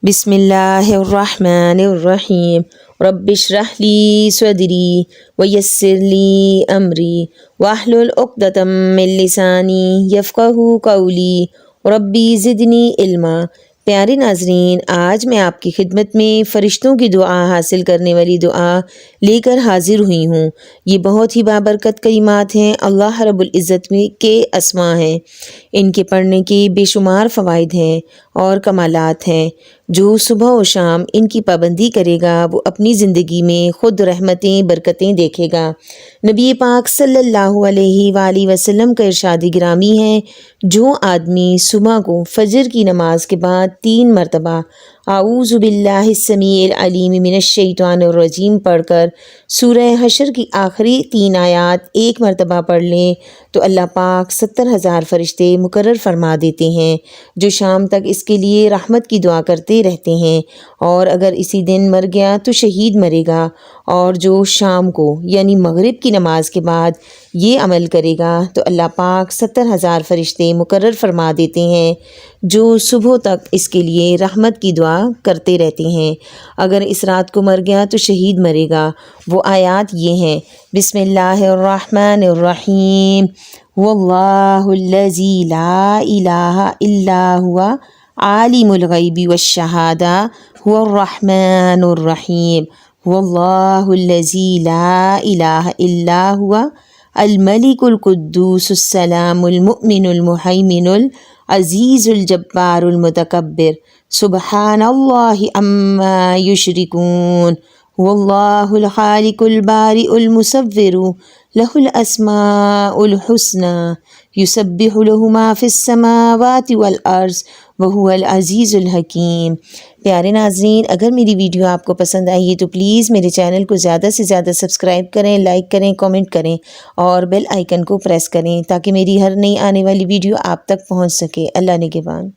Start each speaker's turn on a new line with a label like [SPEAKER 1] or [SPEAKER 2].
[SPEAKER 1] بسم اللہ الرحمن الرحیم رب اشرح لی صدری ویسر لی امری واحلل عقدۃ من لسانی یفقہوا قولی ربی زدنی علما۔ پیارے ناظرین، آج میں آپ کی خدمت میں فرشتوں کی دعا حاصل کرنے والی دعا لے کر حاضر ہوئی ہوں۔ یہ بہت ہی بابرکت کلمات ہیں، اللہ رب العزت کے اسماء ہیں۔ ان کے پڑھنے کے بے شمار فوائد ہیں اور کمالات ہیں۔ جو صبح و شام ان کی پابندی کرے گا وہ اپنی زندگی میں خود رحمتیں برکتیں دیکھے گا۔ نبی پاک صلی اللہ علیہ وآلہ وسلم کا ارشاد گرامی ہے، جو آدمی صبح کو فجر کی نماز کے بعد 3 مرتبہ اعوذ باللہ السمیع العلیم من الشیطان الرجیم پڑھ کر سورہ حشر کی آخری 3 آیات 1 مرتبہ پڑھ لیں تو اللہ پاک 70,000 فرشتے مقرر فرما دیتے ہیں، جو شام تک اس کے لیے رحمت کی دعا کرتے رہتے ہیں۔ اور اگر اسی دن مر گیا تو شہید مرے گا، اور جو شام کو یعنی مغرب کی نماز کے بعد یہ عمل کرے گا تو اللہ پاک 70,000 فرشتے مقرر فرما دیتے ہیں، جو صبح تک اس کے لیے رحمت کی دعا کرتے رہتے ہیں۔ اگر اس رات کو مر گیا تو شہید مرے گا۔ وہ آیات یہ ہیں: بسم اللہ الرحمن الرحیم واللہ الذی لا الہ الا هو عالم الغیب والشہادہ هو الرحمن الرحیم واللہ الذی لا الہ الا هو الملک القدوس السلام المؤمن المہیمن العزیز الجبار المتکبر سبحان اللہ عما یشرکون واللہ الخالق البارئ المصور لہ الاسماء الحسنی یسبح لہ ما فی السماوات والارض وہو العزیز الحکیم۔ پیارے ناظرین، اگر میری ویڈیو آپ کو پسند آئی ہے تو پلیز میرے چینل کو زیادہ سے زیادہ سبسکرائب کریں، لائک کریں، کامنٹ کریں اور بیل آئیکن کو پریس کریں تاکہ میری ہر نئی آنے والی ویڈیو آپ تک پہنچ سکے۔ اللہ نگہبان۔